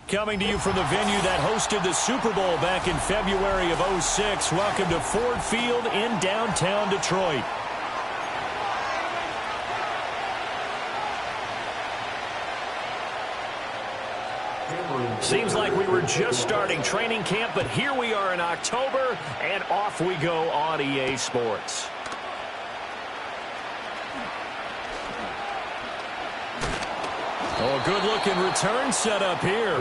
Coming to you from the venue that hosted the Super Bowl back in February of '06. Welcome to Ford Field in downtown Detroit. Seems like we were just starting training camp, but here we are in October, and off we go on EA Sports. Oh, a good-looking return set up here.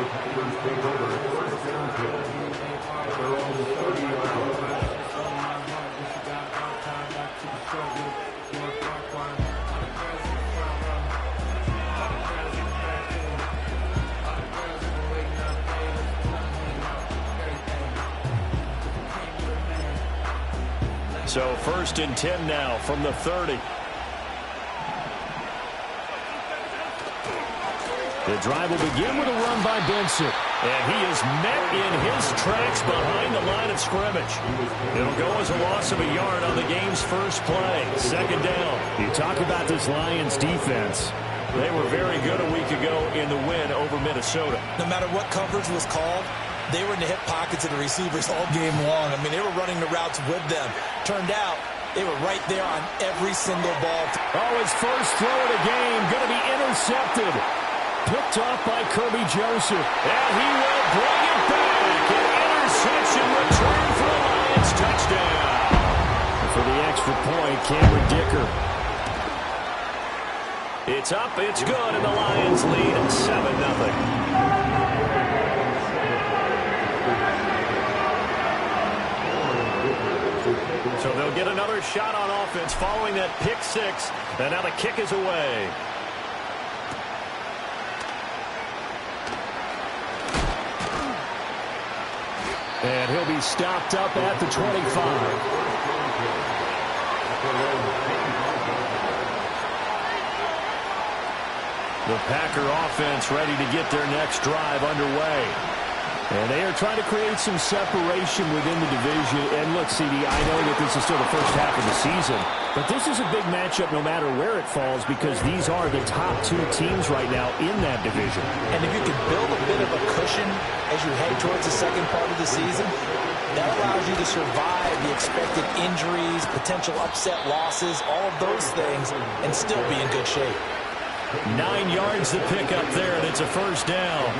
So 1st and 10 now from the 30. The drive will begin with a run by Benson. And he is met in his tracks behind the line of scrimmage. It'll go as a loss of a yard on the game's first play. 2nd down. You talk about this Lions defense. They were very good a week ago in the win over Minnesota. No matter what coverage was called, they were in the hip pockets of the receivers all game long. I mean, they were running the routes with them. Turned out, they were right there on every single ball. Oh, his first throw of the game going to be intercepted. Picked off by Kirby Joseph. And he will bring it back. An interception return for the Lions. Touchdown. For the extra point, Cameron Dicker. It's up, it's good, and the Lions lead 7-0. So they'll get another shot on offense following that pick six. And now the kick is away. And he'll be stopped up at the 25. The Packer offense ready to get their next drive underway. And they are trying to create some separation within the division. And look, CD, I know that this is still the first half of the season, but this is a big matchup no matter where it falls because these are the top two teams right now in that division. And if you can build a bit of a cushion as you head towards the second part of the season, that allows you to survive the expected injuries, potential upset losses, all of those things, and still be in good shape. 9 yards to pick up there, and it's a first down.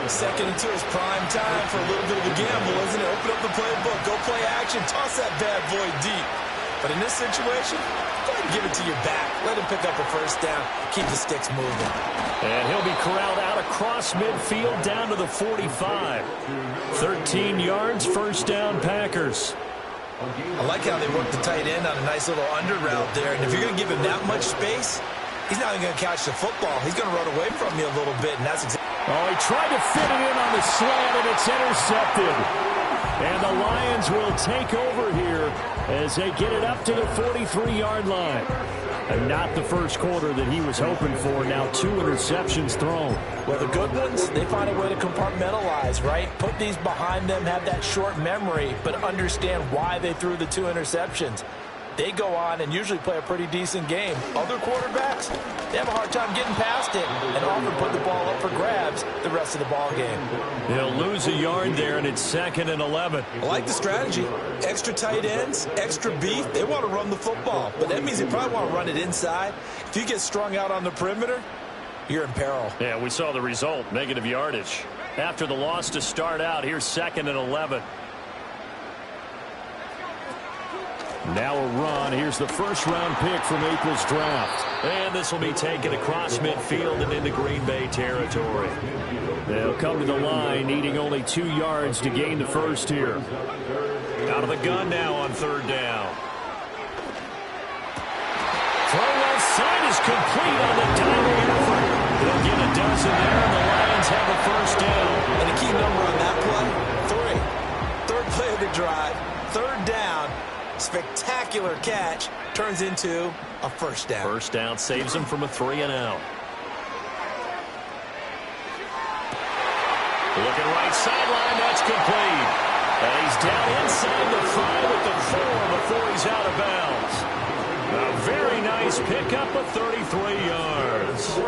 2nd and 2 is prime time for a little bit of a gamble, isn't it? Open up the playbook, go play action, toss that bad boy deep. But in this situation, go ahead and give it to your back. Let him pick up a first down. Keep the sticks moving. And he'll be corralled out across midfield down to the 45. 13 yards, first down, Packers. I like how they work the tight end on a nice little under route there. And if you're going to give him that much space, he's not even going to catch the football. He's going to run away from you a little bit, and that's exactly. Oh, he tried to fit it in on the slant, and it's intercepted. And the Lions will take over here as they get it up to the 43-yard line. And not the first quarter that he was hoping for. Now 2 interceptions thrown. Well, the good ones, they find a way to compartmentalize, right? Put these behind them, have that short memory, but understand why they threw the 2 interceptions. They go on and usually play a pretty decent game. Other quarterbacks, they have a hard time getting past it and often put the ball up for grabs the rest of the ball game. They'll lose a yard there, and it's 2nd and 11. I like the strategy. Extra tight ends, extra beef. They want to run the football, but that means they probably want to run it inside. If you get strung out on the perimeter, you're in peril. Yeah, we saw the result, negative yardage. After the loss to start out, here's 2nd and 11. Now a run. Here's the first-round pick from April's draft. And this will be taken across midfield and into Green Bay territory. They'll come to the line, needing only 2 yards to gain the first here. Out of the gun now on 3rd down. Throw left side is complete on the diving effort. They'll get a dozen there, and the Lions have a first down. And the key number on that play, 3. 3rd play of the drive, 3rd down. Spectacular catch turns into a first down. First down saves them from a 3-and-out. Looking right sideline, that's complete. And he's down inside the 5 at the 4 before he's out of bounds. A very nice pickup of 33 yards.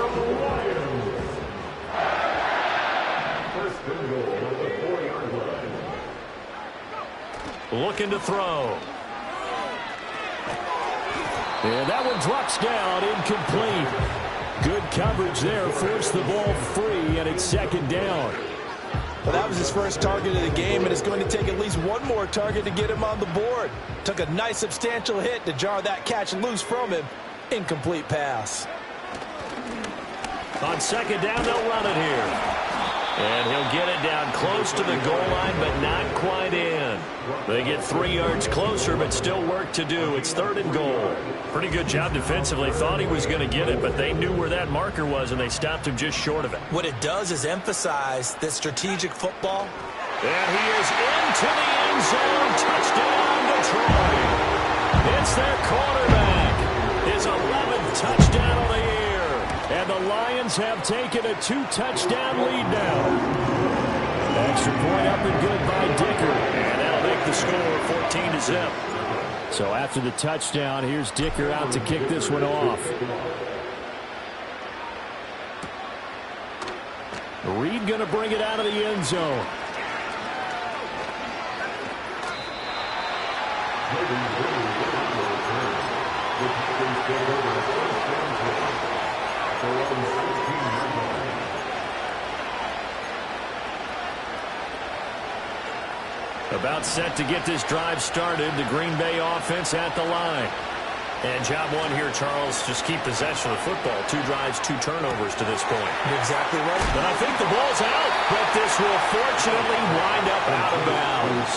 Looking to throw. And that one drops down, incomplete. Good coverage there, forced the ball free, and it's 2nd down. Well, that was his first target of the game, and it's going to take at least one more target to get him on the board. Took a nice substantial hit to jar that catch loose from him. Incomplete pass. On 2nd down, they'll run it here. And he'll get it down close to the goal line, but not quite in. They get 3 yards closer, but still work to do. It's 3rd and goal. Pretty good job defensively. Thought he was going to get it, but they knew where that marker was, and they stopped him just short of it. What it does is emphasize that strategic football. And he is into the end zone. Touchdown, Detroit. It's their quarterback. His 11th touchdown of the year. And the Lions have taken a 2-touchdown lead now. Extra point up and good by Dicker. And that'll make the score 14-0. So after the touchdown, here's Dicker out to kick this one off. Reed going to bring it out of the end zone. About set to get this drive started. The Green Bay offense at the line. And job one here, Charles, just keep possession of the football. 2 drives, 2 turnovers to this point. You're exactly right. But I think the ball's out. But this will fortunately wind up out of bounds.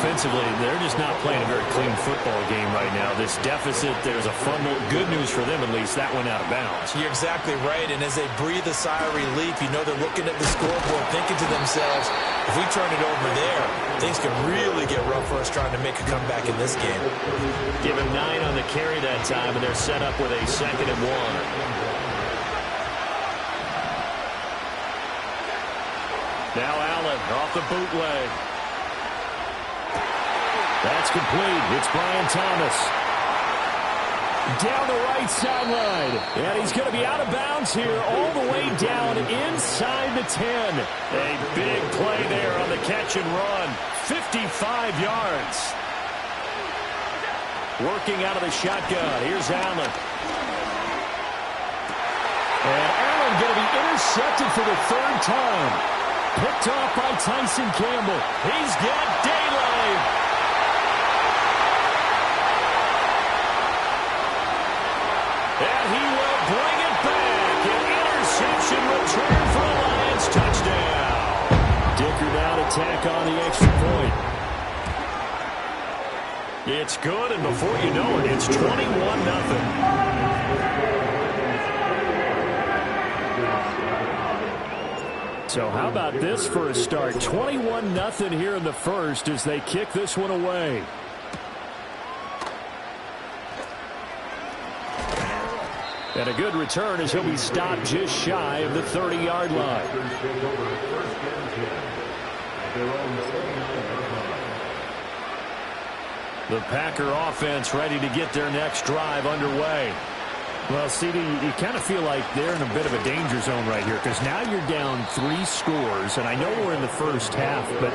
Offensively, they're just not playing a very clean football game right now. This deficit, there's a fumble. Good news for them, at least. That went out of bounds. You're exactly right. And as they breathe a sigh of relief, you know they're looking at the scoreboard, thinking to themselves, if we turn it over there, things could really get rough for us trying to make a comeback in this game. Give him 9 on the carry that time, and they're set up with a 2nd and 1. Now Allen off the bootleg. That's complete. It's Brian Thomas. Down the right sideline. And he's going to be out of bounds here all the way down inside the 10. A big play there on the catch and run. 55 yards. Working out of the shotgun. Here's Allen. And Allen going to be intercepted for the 3rd time. Picked off by Tyson Campbell. He's got daylight. And he will bring it back. An interception return for a Lions touchdown. Dicker now to tack on the extra point. It's good, and before you know it, it's 21-0. So how about this for a start? 21-0 here in the first as they kick this one away. And a good return as he'll be stopped just shy of the 30-yard line. The Packer offense ready to get their next drive underway. Well, CD, you kind of feel like they're in a bit of a danger zone right here because now you're down 3 scores, and I know we're in the first half, but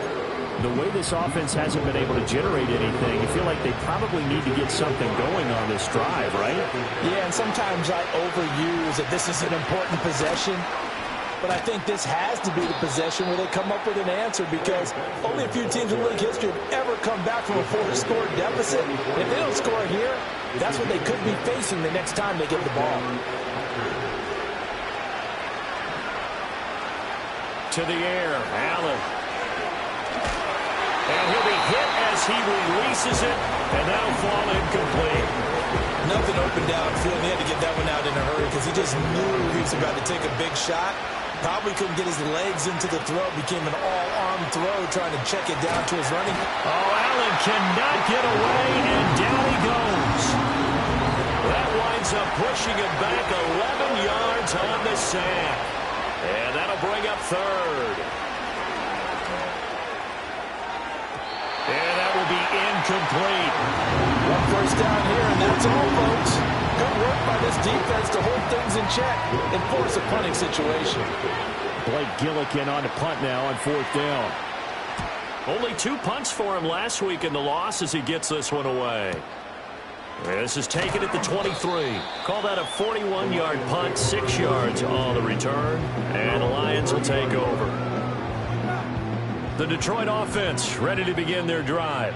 the way this offense hasn't been able to generate anything, you feel like they probably need to get something going on this drive, right? Yeah, and sometimes I overuse that this is an important possession. But I think this has to be the possession where they come up with an answer because only a few teams in league history have ever come back from a 4-score deficit. If they don't score here, that's what they could be facing the next time they get the ball. To the air, Allen. And he'll be hit as he releases it, and that'll fall incomplete. Nothing open downfield. He had to get that one out in a hurry because he just knew he was about to take a big shot. Probably couldn't get his legs into the throw. Became an all-arm throw trying to check it down to his running. Oh, Allen cannot get away, and down he goes. That winds up pushing it back 11 yards on the sack. And that'll bring up third. And that will be incomplete. One first down here, and that's all, folks. Good work by this defense to hold things in check and force a punting situation. Blake Gillikin on to punt now on 4th down. Only 2 punts for him last week in the loss as he gets this one away. This is taken at the 23. Call that a 41-yard punt, 6 yards on the return, and the Lions will take over. The Detroit offense ready to begin their drive.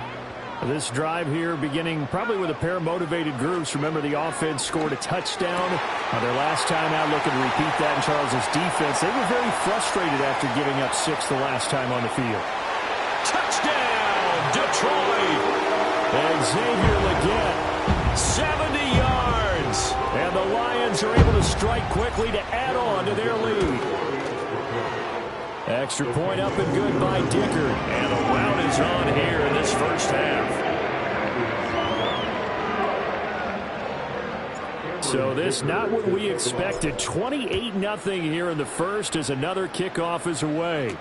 This drive here beginning probably with a pair of motivated groups. Remember, the offense scored a touchdown on their last time out, looking to repeat that in Charles' defense. They were very frustrated after giving up 6 the last time on the field. Touchdown, Detroit! And Xavier Legette, 70 yards. And the Lions are able to strike quickly to add on to their lead. Extra point up and good by Dicker. And the rout is on here in this first half. So this not what we expected. 28-0 here in the first as another kickoff is away.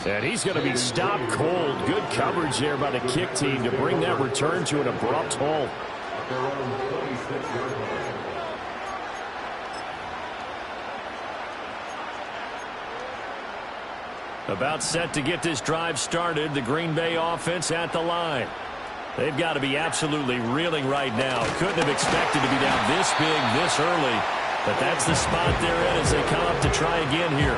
And he's going to be stopped cold. Good coverage there by the kick team to bring that return to an abrupt halt. About set to get this drive started. The Green Bay offense at the line. They've got to be absolutely reeling right now. Couldn't have expected to be down this big this early. But that's the spot they're in as they come up to try again here.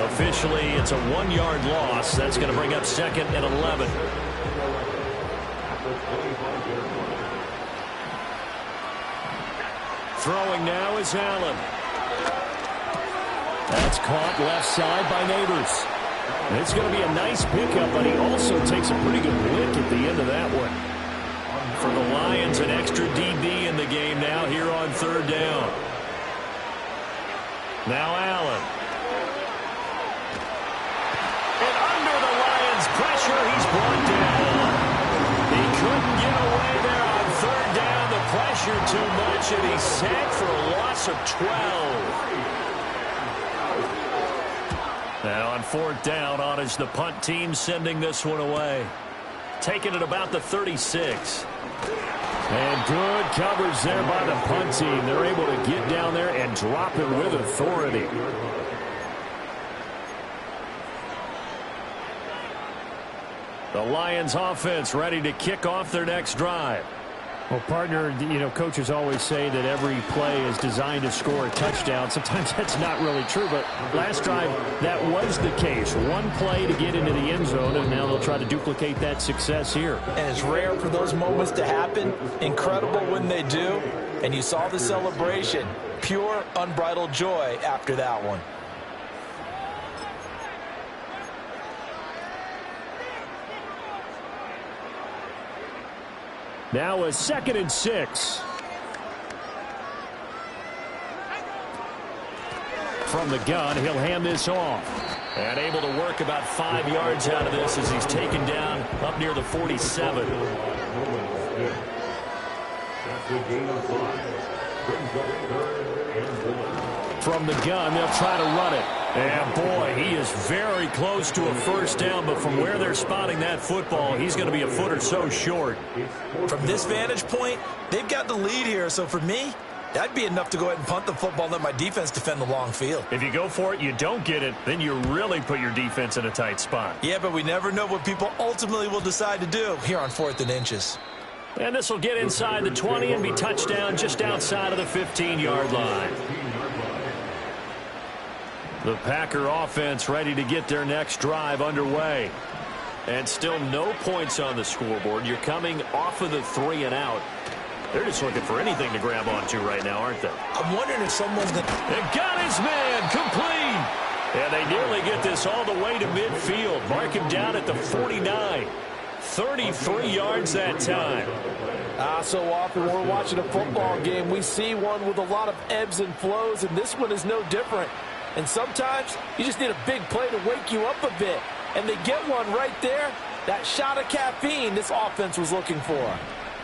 Officially, it's a 1-yard loss. That's going to bring up 2nd and 11. Throwing now is Allen. That's caught left side by Neighbors. It's going to be a nice pickup, but he also takes a pretty good lick at the end of that one. For the Lions, an extra DB in the game now here on 3rd down. Now Allen. And under the Lions' pressure, he's brought down. He couldn't get away there on 3rd down. The pressure too much, and he's sacked for a loss of 12. Now on 4th down, on is the punt team sending this one away. Taking it about the 36. And good coverage there by the punt team. They're able to get down there and drop it with authority. The Lions offense ready to kick off their next drive. Well, partner, you know, coaches always say that every play is designed to score a touchdown. Sometimes that's not really true, but last drive, that was the case. One play to get into the end zone, and now they'll try to duplicate that success here. And it's rare for those moments to happen. Incredible when they do. And you saw the celebration. Pure, unbridled joy after that one. Now a 2nd and 6. from the gun. He'll hand this off. And able to work about 5 yards out of this as he's taken down up near the 47. From the gun, they'll try to run it. And, boy, he is very close to a first down, but from where they're spotting that football, he's going to be a foot or so short. From this vantage point, they've got the lead here, so for me, that'd be enough to go ahead and punt the football and let my defense defend the long field. If you go for it, you don't get it, then you really put your defense in a tight spot. Yeah, but we never know what people ultimately will decide to do here on 4th and inches. And this will get inside the 20 and be touchdown just outside of the 15-yard line. The Packer offense ready to get their next drive underway. And still no points on the scoreboard. You're coming off of the 3 and out. They're just looking for anything to grab onto right now, aren't they? I'm wondering if someone's going to... And got his man complete. And they nearly get this all the way to midfield. Mark him down at the 49. 33 yards that time. So often we're watching a football game, we see one with a lot of ebbs and flows, and this one is no different. And sometimes you just need a big play to wake you up a bit. And they get one right there. That shot of caffeine this offense was looking for.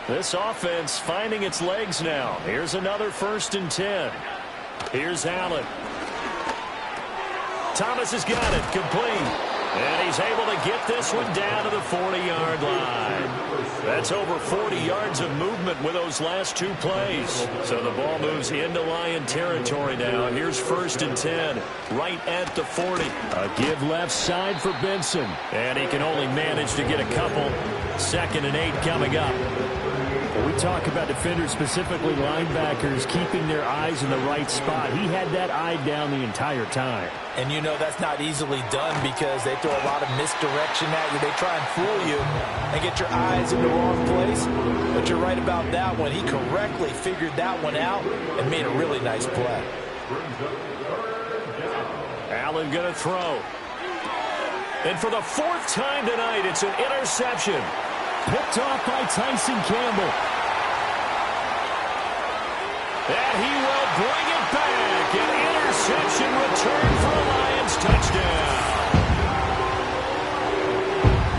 This offense finding its legs now. Here's another 1st and 10. Here's Allen. Thomas has got it. Complete. And he's able to get this one down to the 40-yard line. That's over 40 yards of movement with those last 2 plays. So the ball moves into Lion territory now. Here's 1st and 10, right at the 40. A give left side for Benson. And he can only manage to get a couple. 2nd and 8 coming up. When we talk about defenders, specifically linebackers, keeping their eyes in the right spot. He had that eye down the entire time. And you know that's not easily done because they throw a lot of misdirection at you. They try and fool you and get your eyes in the wrong place. But you're right about that one. He correctly figured that one out and made a really nice play. Allen going to throw. And for the 4th time tonight, it's an interception. Picked off by Tyson Campbell. And he will bring it back. An interception return for a Lions touchdown.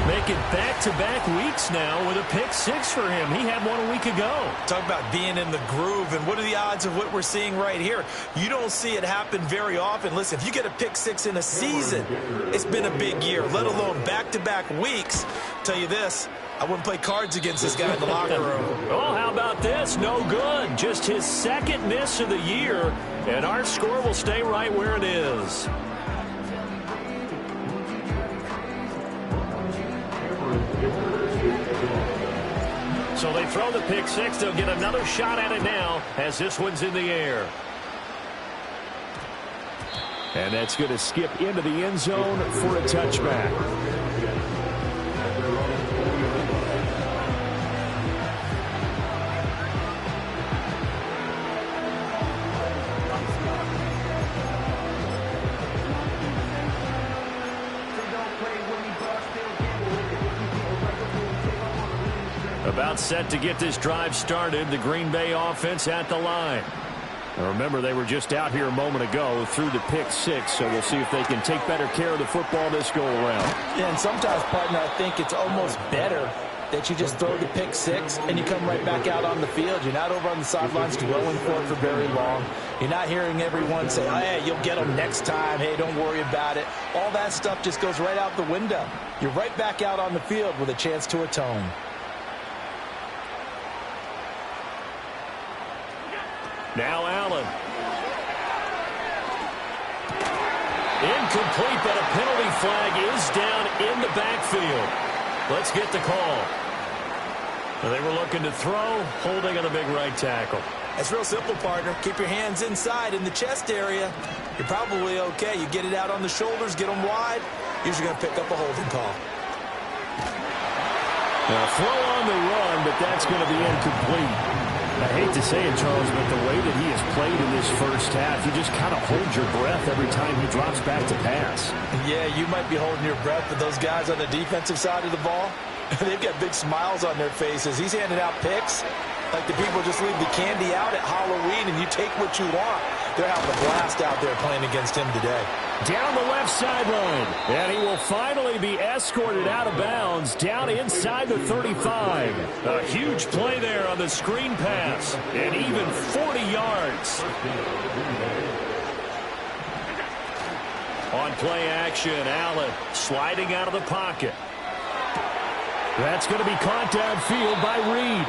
Making back-to-back weeks now with a pick 6 for him. He had one a week ago. Talk about being in the groove, and what are the odds of what we're seeing right here? You don't see it happen very often. Listen, if you get a pick 6 in a season, it's been a big year, let alone back-to-back weeks. Tell you this, I wouldn't play cards against this guy in the locker room. Oh, how about this? No good. Just his 2nd miss of the year, and our score will stay right where it is. So they throw the pick 6. They'll get another shot at it now as this one's in the air. And that's going to skip into the end zone for a touchback. About set to get this drive started. The Green Bay offense at the line. Now remember, they were just out here a moment ago through the pick 6, so we'll see if they can take better care of the football this go-around. Yeah, and sometimes, partner, I think it's almost better that you just throw the pick 6 and you come right back out on the field. You're not over on the sidelines dwelling for it for very long. You're not hearing everyone say, oh, hey, you'll get them next time. Hey, don't worry about it. All that stuff just goes right out the window. You're right back out on the field with a chance to atone. Now Allen. Incomplete, but a penalty flag is down in the backfield. Let's get the call. They were looking to throw, holding on the big right tackle. It's real simple, partner. Keep your hands inside in the chest area. You're probably okay. You get it out on the shoulders, get them wide. Usually going to pick up a holding call. Now, throw on the run, but that's going to be incomplete. I hate to say it, Charles, but the way that he has played in this first half, you just kind of hold your breath every time he drops back to pass. Yeah, you might be holding your breath, but those guys on the defensive side of the ball, they've got big smiles on their faces. He's handing out picks like the people just leave the candy out at Halloween and you take what you want. they're having a blast out there playing against him today. Down the left sideline, and he will finally be escorted out of bounds down inside the 35. A huge play there on the screen pass, and even 40 yards. On play action, Allen sliding out of the pocket. That's going to be caught downfield by Reed.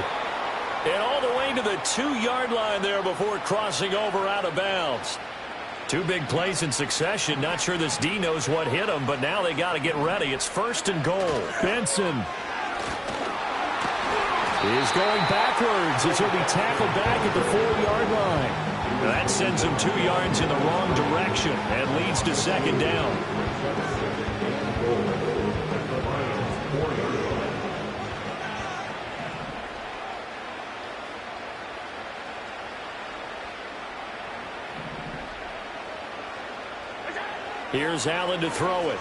And all the way to the 2-yard line there before crossing over out of bounds. Two big plays in succession. Not sure this D knows what hit him, but now they got to get ready. It's 1st and goal. Benson is going backwards as he'll be tackled back at the 4-yard line. That sends him 2 yards in the wrong direction and leads to 2nd down. Here's Allen to throw it.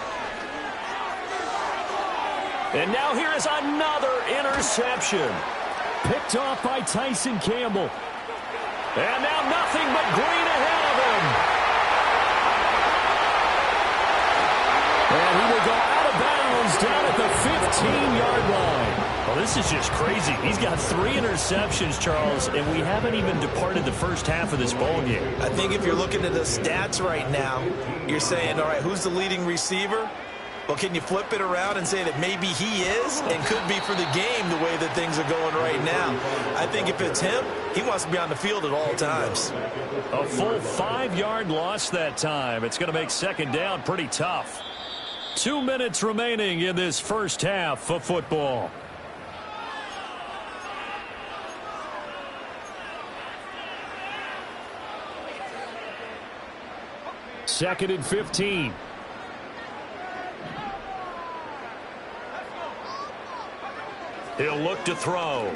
And now here is another interception. Picked off by Tyson Campbell. And now nothing but green ahead of him. And he will go out of bounds down at the 15-yard line. Well, this is just crazy. He's got 3 interceptions, Charles, and we haven't even departed the first half of this ball game. I think if you're looking at the stats right now, you're saying, all right, who's the leading receiver? Well, can you flip it around and say that maybe he is and could be for the game the way that things are going right now? I think if it's him, he wants to be on the field at all times. A full 5-yard loss that time. It's going to make 2nd down pretty tough. 2 minutes remaining in this first half of football. Second and 15. He'll look to throw.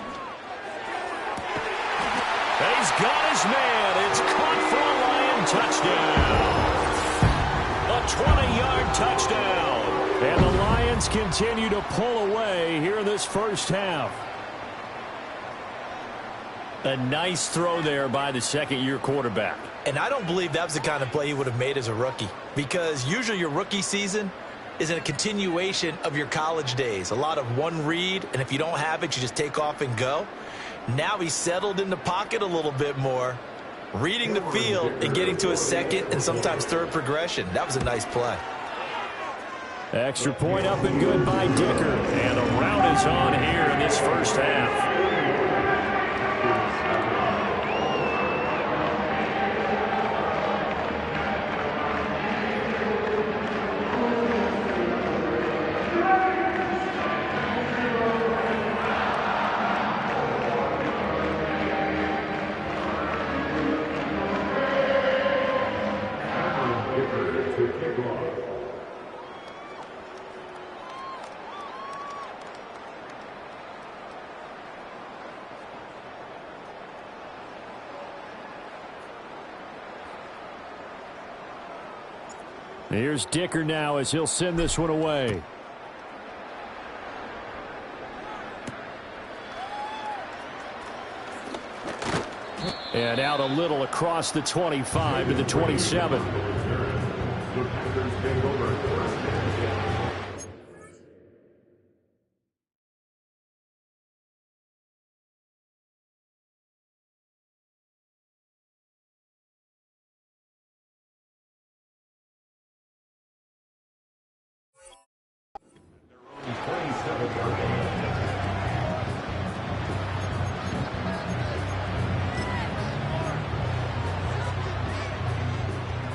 And he's got his man. It's caught for a Lion touchdown. A 20-yard touchdown. And the Lions continue to pull away here in this first half. A nice throw there by the second-year quarterback. And I don't believe that was the kind of play he would have made as a rookie, because usually your rookie season is a continuation of your college days. A lot of one read, and if you don't have it, you just take off and go. Now he's settled in the pocket a little bit more, reading the field and getting to a second and sometimes third progression. That was a nice play. Extra point up and good by Dicker. And a rout is on here in this first half. Here's Dicker now as he'll send this one away. And out a little across the 25 to the 27.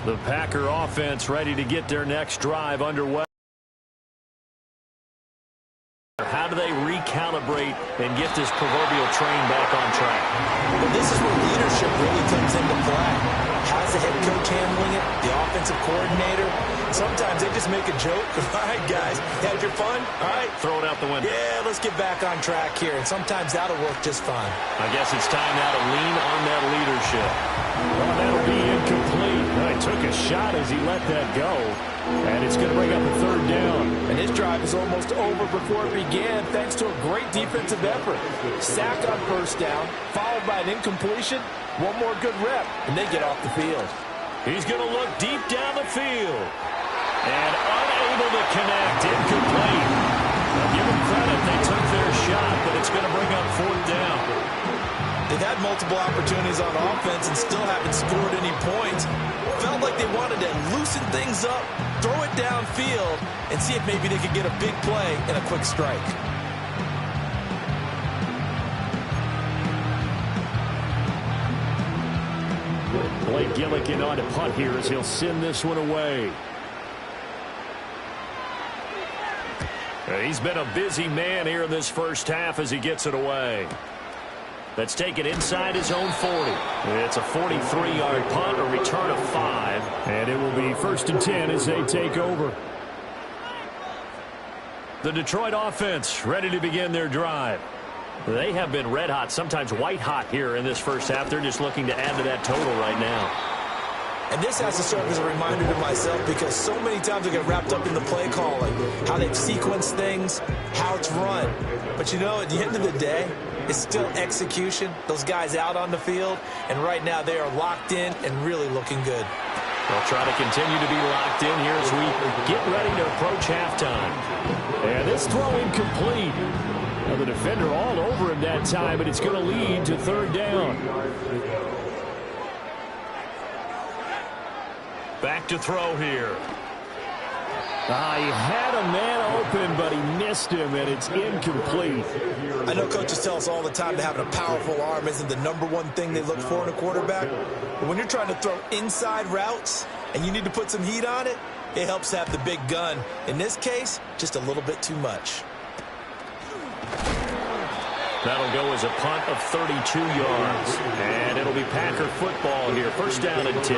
The Packer offense ready to get their next drive underway. How do they recalibrate and get this proverbial train back on track? Well, this is where leadership really comes into play. How's the head coach handling it? The offensive coordinator? Sometimes they just make a joke. All right, guys, had your fun? All right. Throw it out the window. Yeah, let's get back on track here. And sometimes that'll work just fine. I guess it's time now to lean on that leadership. Well, that'll be incomplete. He took a shot as he let that go. And it's going to bring up a third down. And his drive is almost over before it began thanks to a great defensive effort. Sack on first down, followed by an incompletion. One more good rep, and they get off the field. He's going to look deep down the field. And unable to connect. Incomplete. Now, give them credit. They took their shot, but it's going to bring up 4th down. They've had multiple opportunities on offense and still haven't scored any points. Felt like they wanted to loosen things up, throw it downfield, and see if maybe they could get a big play and a quick strike. Blake Gillikin on to punt here as he'll send this one away. He's been a busy man here in this first half as he gets it away. Let's take it inside his own 40. It's a 43-yard punt, a return of 5. And it will be 1st and 10 as they take over. The Detroit offense ready to begin their drive. They have been red hot, sometimes white hot here in this first half. They're just looking to add to that total right now. And this has to serve as a reminder to myself because so many times I get wrapped up in the play calling, how they've sequenced things, how it's run. But you know, at the end of the day, it's still execution. Those guys out on the field, and right now they are locked in and really looking good. They'll try to continue to be locked in here as we get ready to approach halftime. And this throw incomplete. Now the defender all over him that time, but it's going to lead to 3rd down. Back to throw here. He had a man open, but he missed him, and it's incomplete. I know coaches tell us all the time that having a powerful arm isn't the #1 thing they look for in a quarterback. But when you're trying to throw inside routes and you need to put some heat on it, it helps to have the big gun. In this case, just a little bit too much. That'll go as a punt of 32 yards. And it'll be Packer football here. 1st down and 10.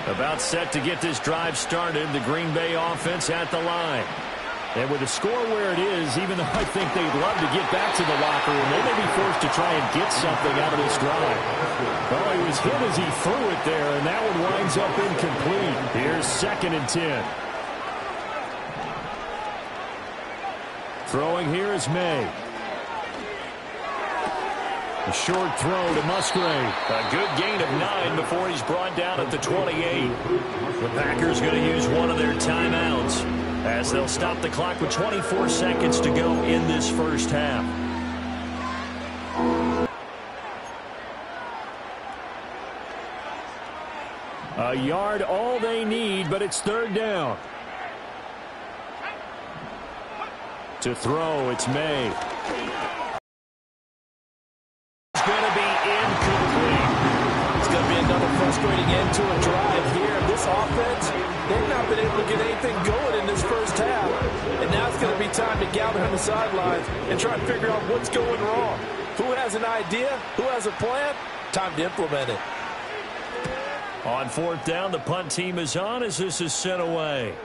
About set to get this drive started. The Green Bay offense at the line. And with the score where it is, even though I think they'd love to get back to the locker room, they may be forced to try and get something out of this drive. Well, he was hit as he threw it there, and that one winds up incomplete. Here's 2nd and 10. Throwing here is May. A short throw to Musgrave. A good gain of 9 before he's brought down at the 28. The Packers going to use one of their timeouts as they'll stop the clock with 24 seconds to go in this first half. A yard all they need, but it's 3rd down. To throw, it's May. It's going to be incomplete. It's going to be another frustrating end to a drive here. This offense, they've not been able to get anything going in this first half. And now it's going to be time to gather on the sidelines and try and figure out what's going wrong. Who has an idea? Who has a plan? Time to implement it. On 4th down, the punt team is on as this is sent away.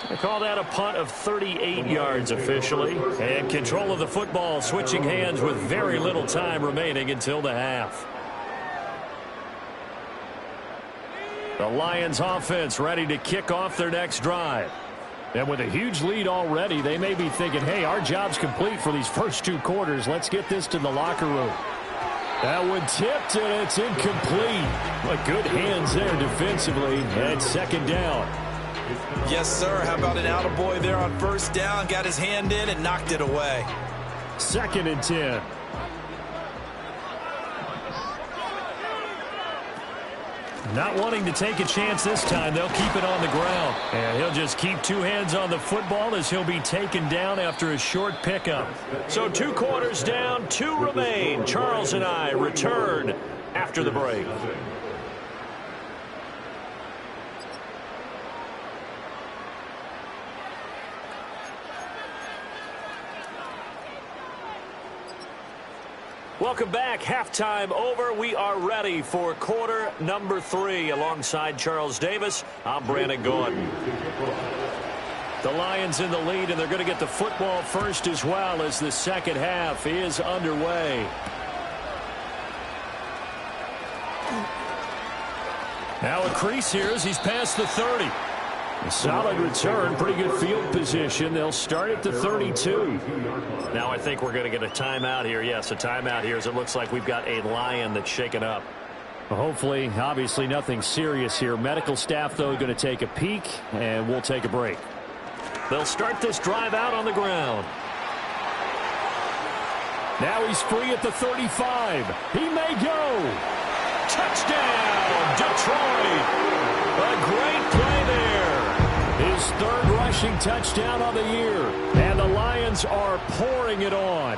They call that a punt of 38 yards officially. And control of the football switching hands with very little time remaining until the half. The Lions offense ready to kick off their next drive. And with a huge lead already, they may be thinking, hey, our job's complete for these first 2 quarters. Let's get this to the locker room. That one tipped, and it's incomplete. But good hands there defensively. And 2nd down. Yes, sir. How about an attaboy there on 1st down? Got his hand in and knocked it away. 2nd and 10. Not wanting to take a chance this time. They'll keep it on the ground. And he'll just keep 2 hands on the football as he'll be taken down after a short pickup. So 2 quarters down, 2 remain. Charles and I return after the break. Welcome back. Halftime over. We are ready for quarter number 3. Alongside Charles Davis, I'm Brandon Gordon. The Lions in the lead, and they're going to get the football first as well as the second half is underway. Now a crease here as he's past the 30. A solid return, pretty good field position. They'll start at the 32. Now I think we're going to get a timeout here. Yes, a timeout here as it looks like we've got a Lion that's shaken up. Well, hopefully, obviously nothing serious here. Medical staff, though, going to take a peek, and we'll take a break. They'll start this drive out on the ground. Now he's free at the 35. He may go. Touchdown, Detroit. A great play there. His third rushing touchdown of the year. And the Lions are pouring it on.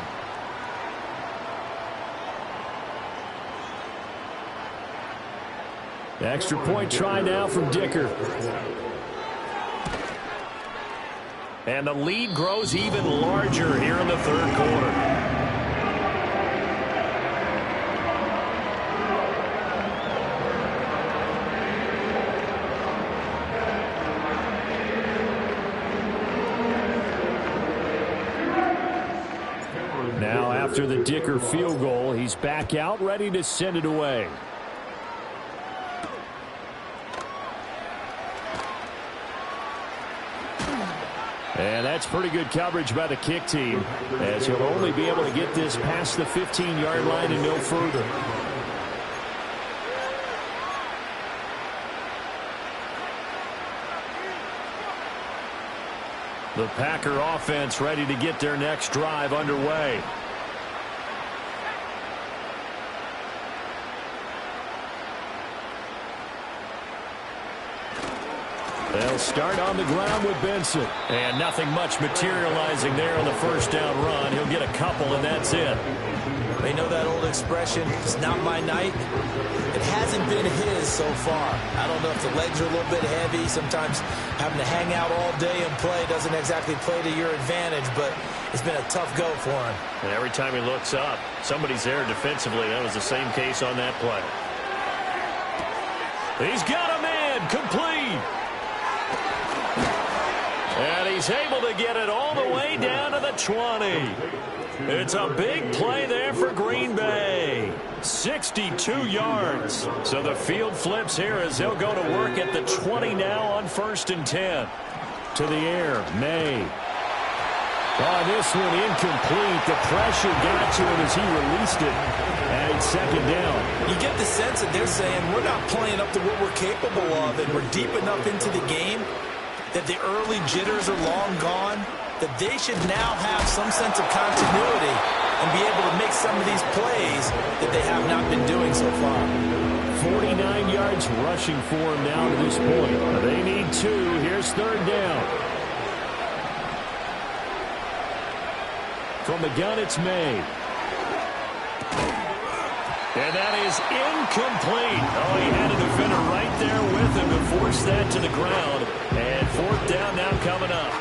Extra point try now from Dicker. And the lead grows even larger here in the third quarter. Now after the Dicker field goal, he's back out ready to send it away. And that's pretty good coverage by the kick team, as he'll only be able to get this past the 15-yard line and no further. The Packer offense ready to get their next drive underway. They'll start on the ground with Benson. And nothing much materializing there on the first down run. He'll get a couple, and that's it. They know that old expression, it's not my night. It hasn't been his so far. I don't know if the legs are a little bit heavy. Sometimes having to hang out all day and play doesn't exactly play to your advantage, but it's been a tough go for him. And every time he looks up, somebody's there defensively. That was the same case on that play. He's got a man, complete. And he's able to get it all the way down to the 20. It's a big play there for Green Bay. 62 yards. So the field flips here as they'll go to work at the 20 now on 1st and 10. To the air, May. Oh, this one incomplete. The pressure got to him as he released it. And it's 2nd down. You get the sense that they're saying we're not playing up to what we're capable of, and we're deep enough into the game that the early jitters are long gone, that they should now have some sense of continuity and be able to make some of these plays that they have not been doing so far. 49 yards rushing for him now to this point. They need 2. Here's 3rd down. From the gun, it's May. And that is incomplete. Oh, he had a defender right there with him to force that to the ground. And 4th down now coming up.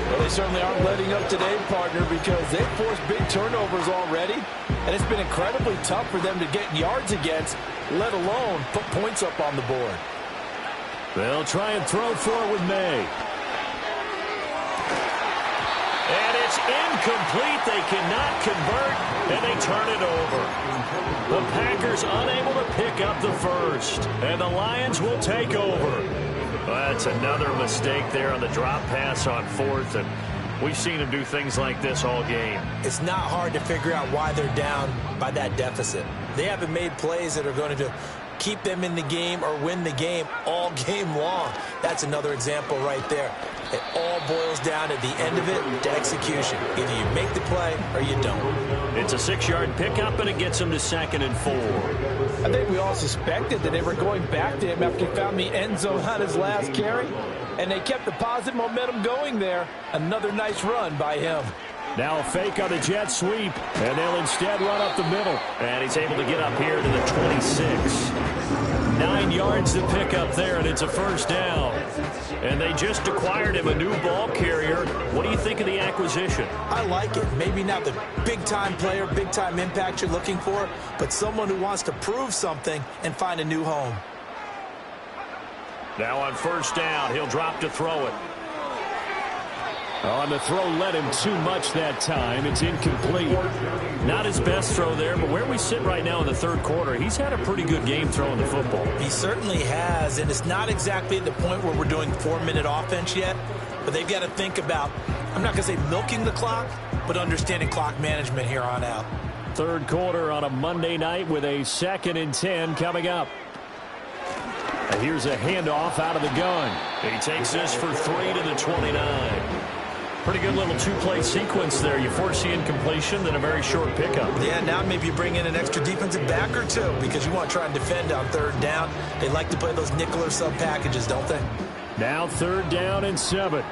Well, they certainly aren't letting up today, partner, because they've forced big turnovers already. And it's been incredibly tough for them to get yards against, let alone put points up on the board. They'll try and throw for it with May. And it's incomplete. They cannot convert, and they turn it over. The Packers unable to pick up the first, and the Lions will take over. That's another mistake there on the drop pass on 4th, and we've seen them do things like this all game. It's not hard to figure out why they're down by that deficit. They haven't made plays that are going to keep them in the game or win the game all game long. That's another example right there. It all boils down at the end of it to execution. Either you make the play or you don't. It's a 6-yard pickup, and it gets them to 2nd and 4. I think we all suspected that they were going back to him after he found the end zone on his last carry, and they kept the positive momentum going there. Another nice run by him. Now a fake on the jet sweep, and they'll instead run up the middle. And he's able to get up here to the 26. 9 yards to pick up there, and it's a 1st down. And they just acquired him a new ball carrier. What do you think of the acquisition? I like it. Maybe not the big-time player, big-time impact you're looking for, but someone who wants to prove something and find a new home. Now on 1st down, he'll drop to throw it. On the throw led him too much that time. It's incomplete. Not his best throw there, but where we sit right now in the third quarter, he's had a pretty good game throwing the football. He certainly has, and it's not exactly at the point where we're doing 4-minute offense yet, but they've got to think about, I'm not going to say milking the clock, but understanding clock management here on out. Third quarter on a Monday night with a 2nd and 10 coming up. And here's a handoff out of the gun. He takes this for 3 to the 29. Pretty good little two-play sequence there. You force the incompletion, then a very short pickup. Yeah, now maybe you bring in an extra defensive back or two because you want to try and defend on 3rd down. They like to play those nickel or sub packages, don't they? Now 3rd down and 7.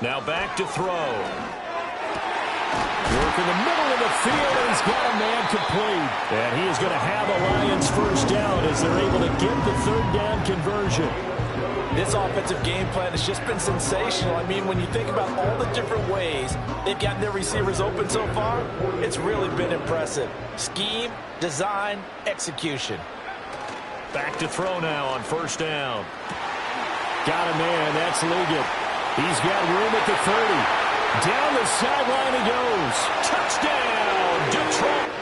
Now back to throw. Work in the middle of the field, and he's got a man complete. And he is going to have a Lions 1st down as they're able to get the 3rd down conversion. This offensive game plan has just been sensational. I mean, when you think about all the different ways they've gotten their receivers open so far, it's really been impressive. Scheme, design, execution. Back to throw now on 1st down. Got a man. That's Liggett. He's got room at the 30. Down the sideline he goes. Touchdown, Detroit.